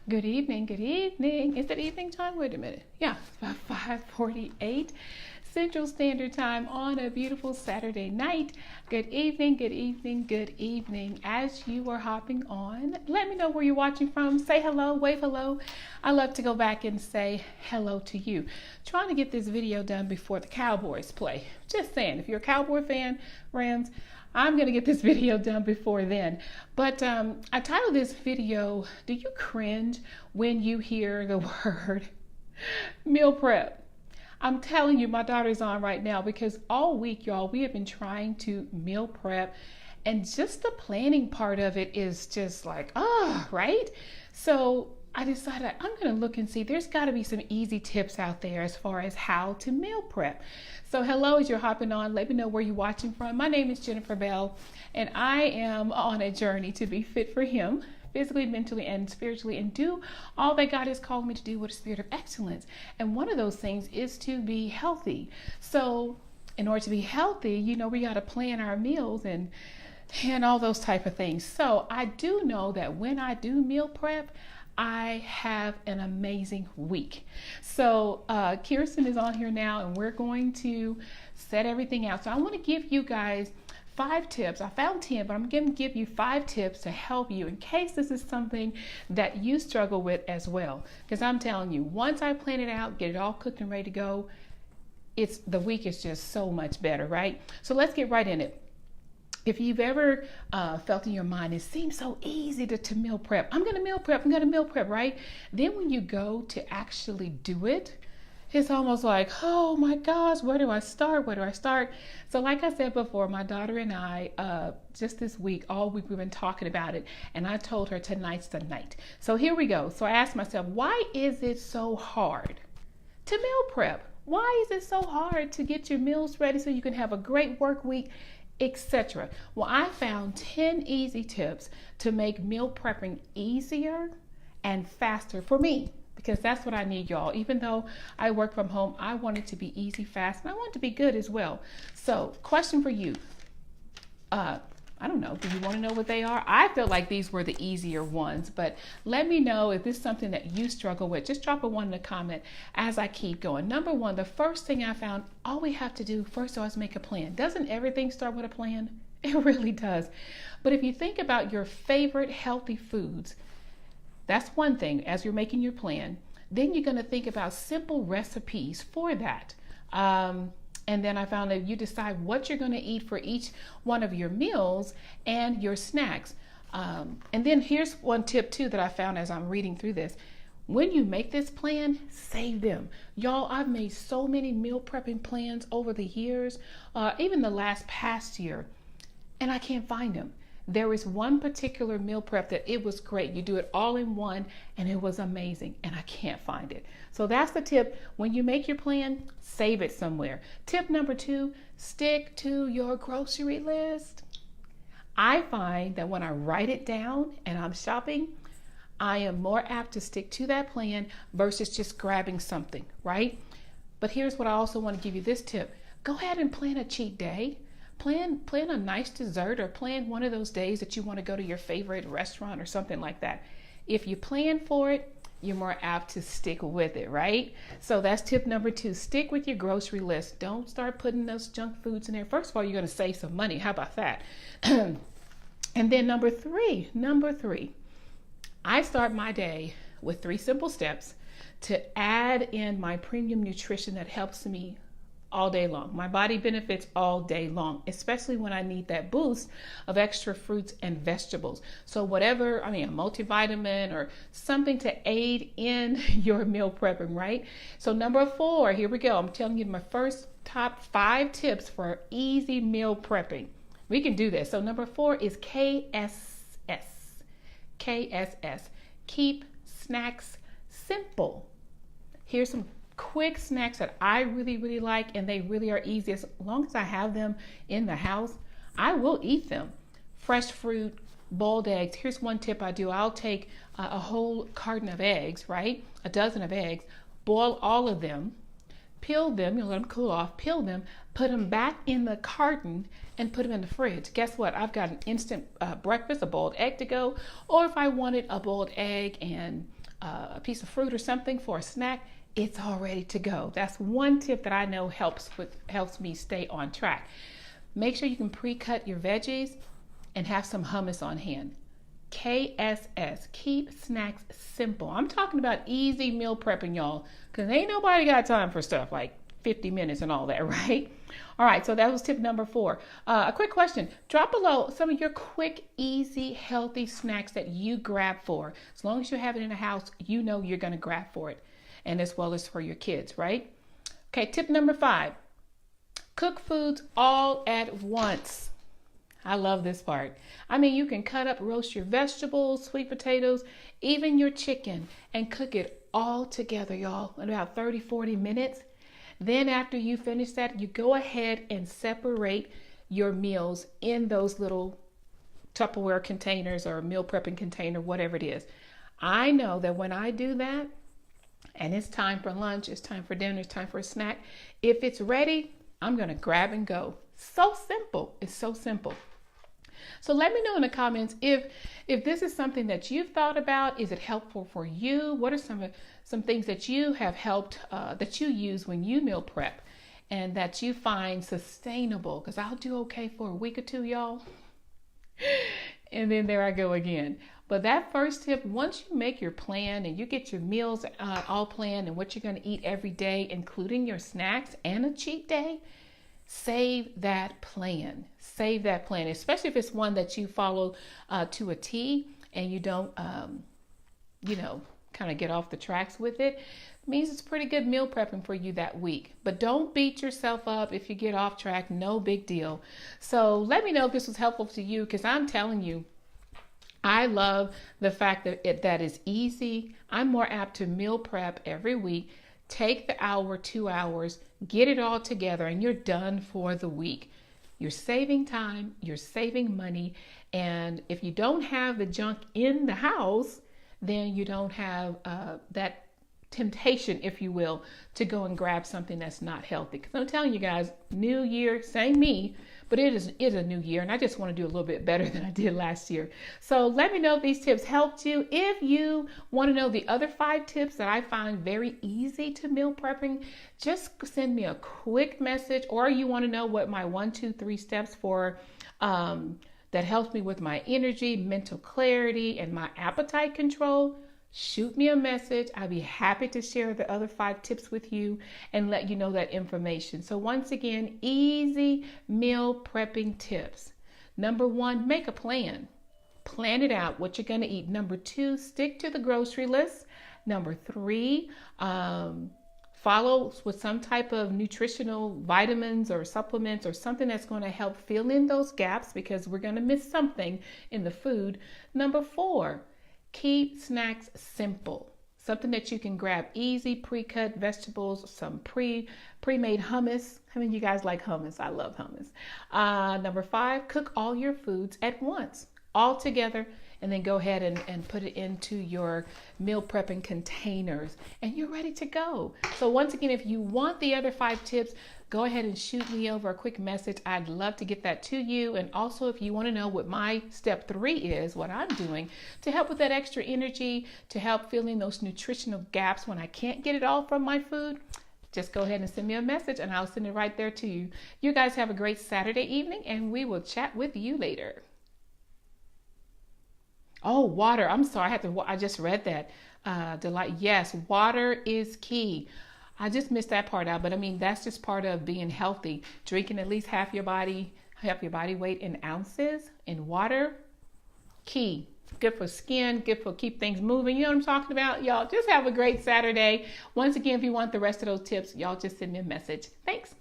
Good evening, good evening. Is it evening time? Wait a minute. Yeah, it's about 5:48 Central Standard Time on a beautiful Saturday night. Good evening, good evening, good evening. As you are hopping on, let me know where you're watching from. Say hello, wave hello. I love to go back and say hello to you. Trying to get this video done before the Cowboys play. Just saying, if you're a Cowboy fan, Rams, I'm going to get this video done before then. But I titled this video, Do You Cringe When You Hear the Word Meal Prep? I'm telling you, my daughter's on right now because all week, y'all, we have been trying to meal prep. And just the planning part of it is just like, right? So I decided I'm going to look and see. There's got to be some easy tips out there as far as how to meal prep. So hello, as you're hopping on, let me know where you're watching from. My name is Jennifer Bell, and I am on a journey to be fit for Him, physically, mentally, and spiritually, and do all that God has called me to do with a spirit of excellence. And one of those things is to be healthy. So in order to be healthy, we got to plan our meals and all those type of things. So I do know that when I do meal prep, I have an amazing week. So Kirsten is on here now, and we're going to set everything out. So I want to give you guys 5 tips. I found 10, but I'm going to give you 5 tips to help you in case this is something that you struggle with as well. Because I'm telling you, once I plan it out, get it all cooked and ready to go, the week is just so much better, right? So let's get right in it. If you've ever felt in your mind, it seems so easy to meal prep. I'm going to meal prep, right? Then when you go to actually do it, it's almost like, oh my gosh, where do I start? So like I said before, my daughter and I, just this week, all week we've been talking about it. And I told her tonight's the night. So here we go. So I asked myself, why is it so hard to meal prep? Why is it so hard to get your meals ready so you can have a great work week, etc.? Well, I found 10 easy tips to make meal prepping easier and faster for me, because that's what I need, y'all. Even though I work from home, I want it to be easy, fast, and I want it to be good as well. So question for you. I don't know. Do you want to know what they are? I feel like these were the easier ones, but let me know if this is something that you struggle with. Just drop a 1 in the comment as I keep going. Number 1, the first thing I found, all we have to do first of all is make a plan. Doesn't everything start with a plan? It really does. But if you think about your favorite healthy foods, that's one thing as you're making your plan. Then you're going to think about simple recipes for that. And then I found that you decide what you're going to eat for each one of your meals and your snacks. And then here's one tip too that I found as I'm reading through this. When you make this plan, save them. Y'all, I've made so many meal prepping plans over the years, even the past year, and I can't find them. There is one particular meal prep that it was great. You do it all in one and it was amazing, and I can't find it. So that's the tip. When you make your plan, save it somewhere. Tip number 2, stick to your grocery list. I find that when I write it down and I'm shopping, I am more apt to stick to that plan versus just grabbing something, right? But here's what I also want to give you this tip. Go ahead and plan a cheat day. Plan a nice dessert, or plan one of those days that you want to go to your favorite restaurant or something like that. If you plan for it, you're more apt to stick with it, right? So that's tip number 2. Stick with your grocery list. Don't start putting those junk foods in there. First of all, you're going to save some money. How about that? And then number three, I start my day with 3 simple steps to add in my premium nutrition that helps me all day long. My body benefits all day long, especially when I need that boost of extra fruits and vegetables. So whatever, a multivitamin or something to aid in your meal prepping, right? So number 4, here we go. I'm telling you my first top 5 tips for easy meal prepping. We can do this. So number 4 is KSS. Keep snacks simple. Here's some quick snacks that I really like, and they really are easy. As long as I have them in the house, I will eat them. Fresh fruit, boiled eggs. Here's one tip I do. I'll take a whole carton of eggs, right? A dozen of eggs, boil all of them, peel them, let them cool off, peel them, put them back in the carton and put them in the fridge. Guess what? I've got an instant breakfast, a boiled egg to go. Or if I wanted a boiled egg and a piece of fruit or something for a snack, it's all ready to go. That's one tip that I know helps me stay on track. Make sure you can pre-cut your veggies and have some hummus on hand. KSS, keep snacks simple. I'm talking about easy meal prepping, y'all, because ain't nobody got time for stuff like 50 minutes and all that, right? All right, so that was tip number 4. A quick question. Drop below some of your quick, easy, healthy snacks that you grab for. As long as you have it in the house, you know you're going to grab for it, and as well as for your kids, right? Okay, tip number 5. Cook foods all at once. I love this part. I mean, you can roast your vegetables, sweet potatoes, even your chicken, and cook it all together, y'all, in about 30, 40 minutes. Then after you finish that, you go ahead and separate your meals in those little Tupperware containers or meal prepping container, whatever it is. I know that when I do that, and it's time for lunch, it's time for dinner, it's time for a snack, if it's ready, I'm going to grab and go. So simple. It's so simple. So let me know in the comments if this is something that you've thought about. Is it helpful for you? What are some things that you have helped, that you use when you meal prep and that you find sustainable? Because I'll do okay for a week or two, y'all. And then there I go again. But that first tip, once you make your plan and you get your meals all planned and what you're going to eat every day, including your snacks and a cheat day, save that plan. Save that plan, especially if it's one that you follow to a T and you don't, kind of get off the tracks with it. It means it's pretty good meal prepping for you that week. But don't beat yourself up if you get off track. No big deal. So let me know if this was helpful to you, because I'm telling you, I love the fact that that is easy. I'm more apt to meal prep every week. Take the hour, 2 hours, get it all together, and you're done for the week. You're saving time, you're saving money, and if you don't have the junk in the house, then you don't have that temptation, if you will, to go and grab something that's not healthy. Because I'm telling you guys, new year, same me, but it is a new year, and I just want to do a little bit better than I did last year. So let me know if these tips helped you. If you want to know the other 5 tips that I find very easy to meal prepping, just send me a quick message, or you want to know what my 1, 2, 3 steps for that helps me with my energy, mental clarity, and my appetite control, shoot me a message. I'd be happy to share the other 5 tips with you and let you know that information. So once again, easy meal prepping tips. Number 1, make a plan. Plan it out, what you're going to eat. Number 2, stick to the grocery list. Number 3, follow with some type of nutritional vitamins or supplements or something that's going to help fill in those gaps, because we're going to miss something in the food. Number 4, keep snacks simple. Something that you can grab easy, pre-cut vegetables, some pre-made hummus. How many of you guys like hummus? I love hummus. Number 5, cook all your foods at once, all together, and then go ahead and put it into your meal prepping containers, and you're ready to go. So once again, if you want the other 5 tips, go ahead and shoot me over a quick message. I'd love to get that to you. And also, if you want to know what my step 3 is, what I'm doing to help with that extra energy, to help fill in those nutritional gaps when I can't get it all from my food, just go ahead and send me a message and I'll send it right there to you. You guys have a great Saturday evening, and we will chat with you later. Oh, water. I'm sorry. I just read that. Delight. Yes, water is key. I just missed that part out, but I mean, that's just part of being healthy. Drinking at least half your body weight in ounces in water. Key. Good for skin, good for keep things moving. You know what I'm talking about? Y'all just have a great Saturday. Once again, if you want the rest of those tips, y'all just send me a message. Thanks.